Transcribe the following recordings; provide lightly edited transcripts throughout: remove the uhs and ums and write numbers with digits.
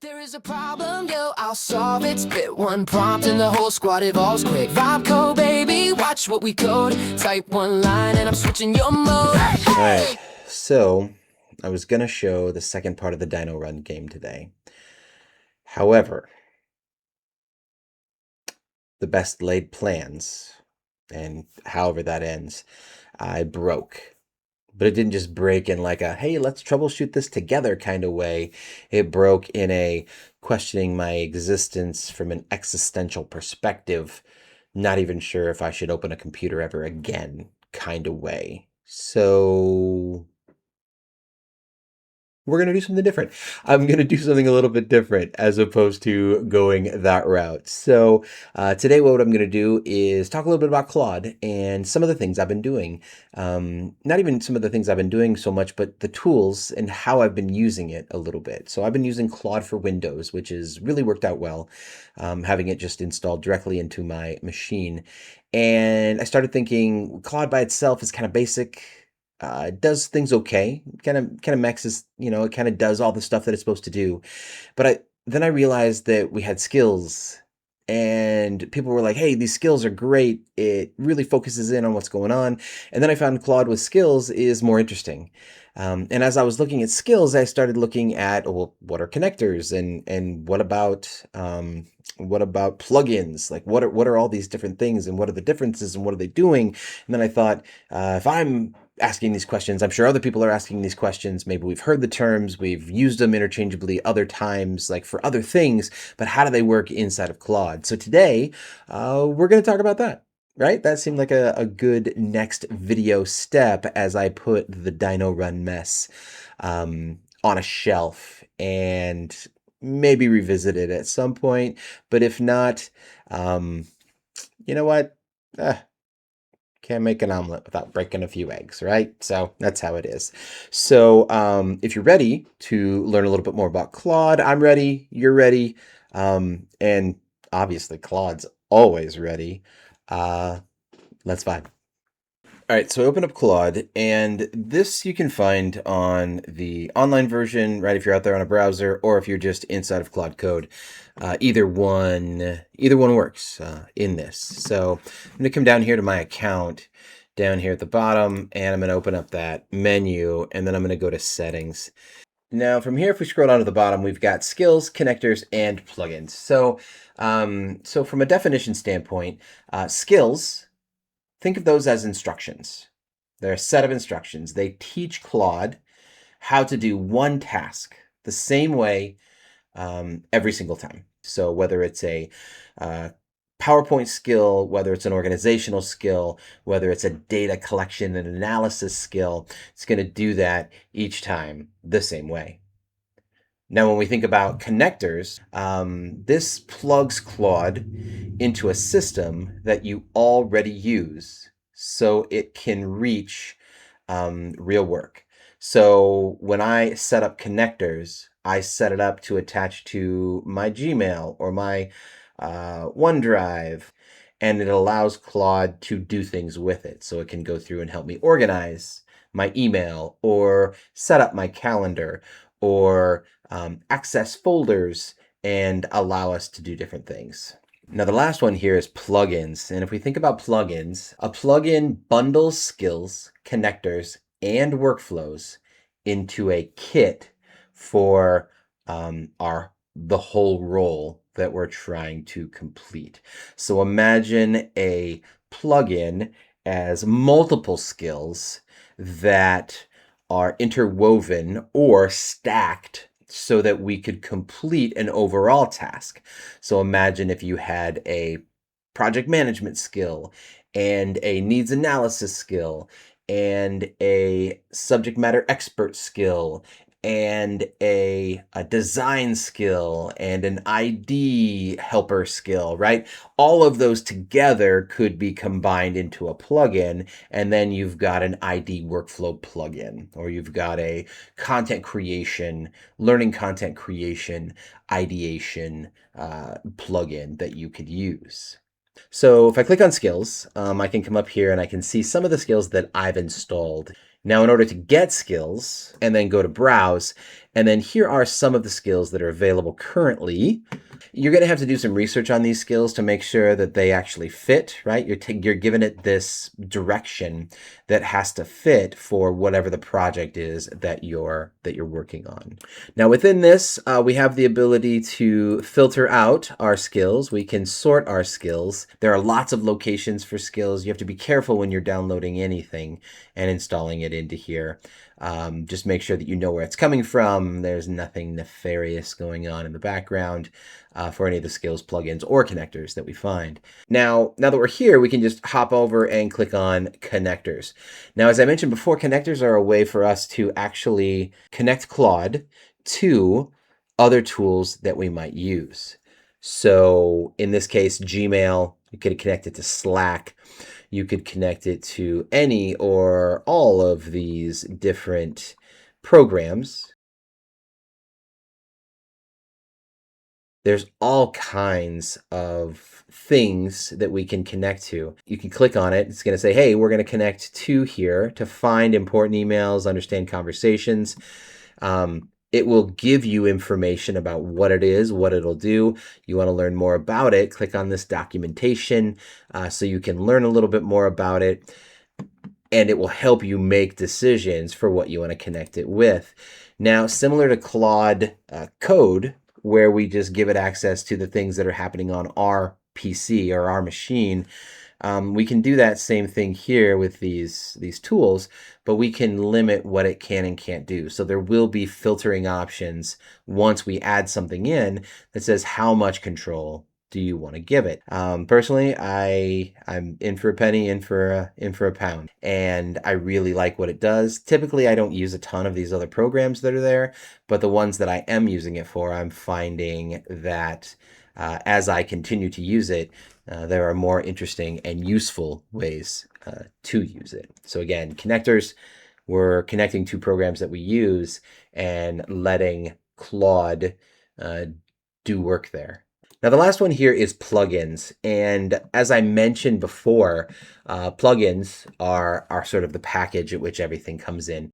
There is a problem, yo, I'll solve it. Spit one prompt and the whole squad evolves quick. Vibe code, baby, watch what we code. Type one line and I'm switching your mode. Alright, so I was going to show the second part of the Dino Run game today. However, the best laid plans, and however that ends, I broke. But it didn't just break in like a, hey, let's troubleshoot this together kind of way. It broke in a questioning my existence from an existential perspective, not even sure if I should open a computer ever again kind of way. So we're going to do something different. I'm going to do something a little bit different as opposed to going that route. So today what I'm going to do is talk a little bit about Claude and some of the things I've been doing. Not even some of the things I've been doing so much, but the tools and how I've been using it a little bit. So I've been using Claude for Windows, which has really worked out well, having it just installed directly into my machine. And I started thinking Claude by itself is kind of basic. It does things okay. Kind of mixes, it kind of does all the stuff that it's supposed to do. But then I realized that we had skills, and people were like, "Hey, these skills are great. It really focuses in on what's going on." And then I found Claude with skills is more interesting. And as I was looking at skills, I started looking at, well, what are connectors, and what about plugins? Like, what are all these different things, and what are the differences, and what are they doing? And then I thought, if I'm asking these questions, I'm sure other people are asking these questions. Maybe we've heard the terms, we've used them interchangeably other times, like for other things, but how do they work inside of Claude? So today, we're going to talk about that. Right? That seemed like a good next video step as I put the Dino Run mess on a shelf and maybe revisit it at some point. But if not, you know what? Can't make an omelet without breaking a few eggs, right? So that's how it is. So if you're ready to learn a little bit more about Claude, I'm ready, you're ready, and obviously Claude's always ready. Let's vibe. All right, so I open up Claude, and this you can find on the online version, right? If you're out there on a browser, or if you're just inside of Claude Code, either one works in this. So I'm gonna come down here to my account, down here at the bottom, and I'm gonna open up that menu, and then I'm gonna go to Settings. Now from here, if we scroll down to the bottom, we've got skills, connectors, and plugins. So from a definition standpoint, skills. Think of those as instructions. They're a set of instructions. They teach Claude how to do one task the same way every single time. So whether it's a PowerPoint skill, whether it's an organizational skill, whether it's a data collection and analysis skill, it's going to do that each time the same way. Now, when we think about connectors, this plugs Claude into a system that you already use so it can reach real work. So when I set up connectors, I set it up to attach to my Gmail or my OneDrive, and it allows Claude to do things with it. So it can go through and help me organize my email or set up my calendar or access folders and allow us to do different things. Now, the last one here is plugins. And if we think about plugins, a plugin bundles skills, connectors, and workflows into a kit for the whole role that we're trying to complete. So imagine a plugin as multiple skills that are interwoven or stacked so that we could complete an overall task. So imagine if you had a project management skill and a needs analysis skill and a subject matter expert skill and a design skill and an ID helper skill, right? All of those together could be combined into a plugin, and then you've got an ID workflow plugin, or you've got a content creation, learning content creation, ideation plugin that you could use. So if I click on skills, I can come up here and I can see some of the skills that I've installed. Now, in order to get skills and then go to browse, And then here are some of the skills that are available currently. You're going to have to do some research on these skills to make sure that they actually fit, right? You're giving it this direction that has to fit for whatever the project is that you're working on. Now within this, we have the ability to filter out our skills. We can sort our skills. There are lots of locations for skills. You have to be careful when you're downloading anything and installing it into here. Just make sure that you know where it's coming from. There's nothing nefarious going on in the background for any of the skills plugins or connectors that we find. Now that we're here, we can just hop over and click on connectors. Now, as I mentioned before, connectors are a way for us to actually connect Claude to other tools that we might use. So in this case, Gmail, you could connect it to Slack. You could connect it to any or all of these different programs. There's all kinds of things that we can connect to. You can click on it. It's going to say, hey, we're going to connect to here to find important emails, understand conversations. It will give you information about what it is, what it'll do. You want to learn more about it, click on this documentation so you can learn a little bit more about it, and it will help you make decisions for what you want to connect it with. Now, similar to Claude Code, where we just give it access to the things that are happening on our PC or our machine, we can do that same thing here with these tools, but we can limit what it can and can't do. So there will be filtering options once we add something in that says how much control do you want to give it. Personally, I'm in for a penny, in for a pound, and I really like what it does. Typically, I don't use a ton of these other programs that are there, but the ones that I am using it for, I'm finding that as I continue to use it, there are more interesting and useful ways to use it. So again, connectors, we're connecting to programs that we use and letting Claude do work there. Now, the last one here is plugins. And as I mentioned before, plugins are sort of the package at which everything comes in.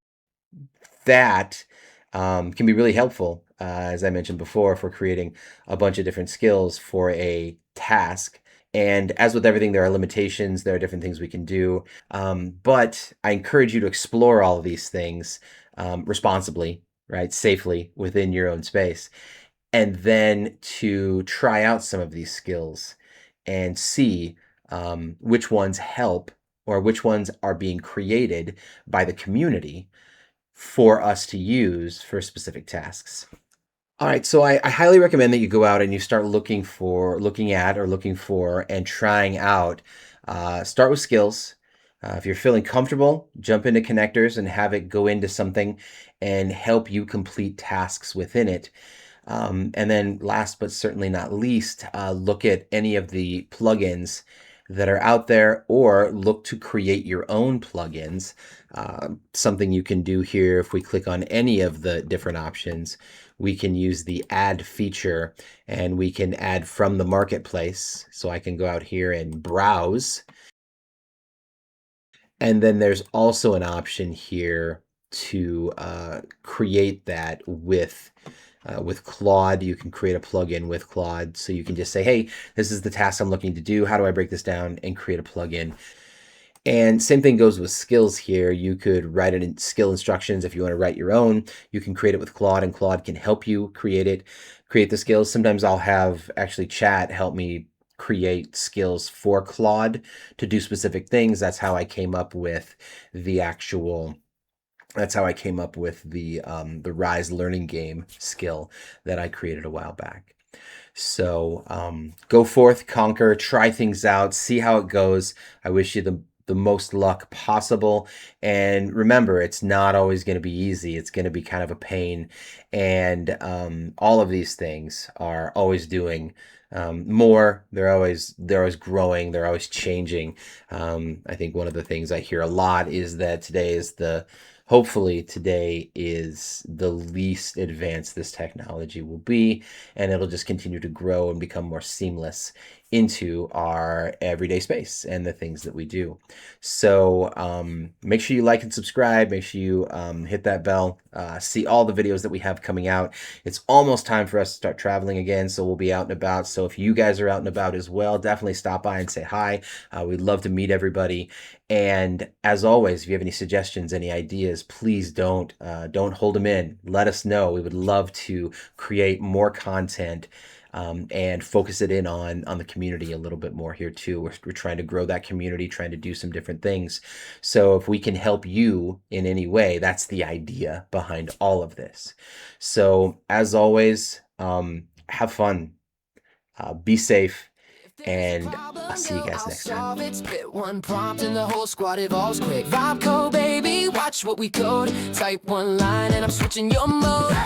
That can be really helpful, as I mentioned before, for creating a bunch of different skills for a task. And as with everything, there are limitations, there are different things we can do. But I encourage you to explore all of these things responsibly, right? Safely within your own space. And then to try out some of these skills and see which ones help or which ones are being created by the community for us to use for specific tasks. All right, so I highly recommend that you go out and you start looking for and trying out. Start with skills. If you're feeling comfortable, jump into connectors and have it go into something and help you complete tasks within it. And then last but certainly not least, look at any of the plugins that are out there or look to create your own plugins. Something you can do here, if we click on any of the different options, we can use the add feature and we can add from the marketplace. So I can go out here and browse. And then there's also an option here to create that with Claude. You can create a plugin with Claude. So you can just say, hey, this is the task I'm looking to do. How do I break this down and create a plugin? And same thing goes with skills here. You could write it in skill instructions. If you want to write your own, you can create it with Claude and Claude can help you create the skills. Sometimes I'll have actually chat help me create skills for Claude to do specific things. That's how I came up with the Rise learning game skill that I created a while back. So go forth, conquer, try things out, see how it goes. I wish you the most luck possible. And remember, it's not always going to be easy. It's going to be kind of a pain. And all of these things are always doing more. They're always growing. They're always changing. I think one of the things I hear a lot is that today is the hopefully today is the least advanced this technology will be, and it'll just continue to grow and become more seamless into our everyday space and the things that we do. So make sure you like and subscribe. Make sure you hit that bell. See all the videos that we have coming out. It's almost time for us to start traveling again, so we'll be out and about. So if you guys are out and about as well, definitely stop by and say hi. We'd love to meet everybody. And as always, if you have any suggestions, any ideas, please don't hold them in. Let us know. We would love to create more content and focus it in on the community a little bit more here too. We're trying to grow that community, trying to do some different things. So if we can help you in any way, that's the idea behind all of this. So as always, have fun, be safe, and I'll see you guys I'll next time. solve it. Spit one prompt and the whole squad evolves quick. Vibe code, baby, watch what we code. Type one line and I'm switching your mode.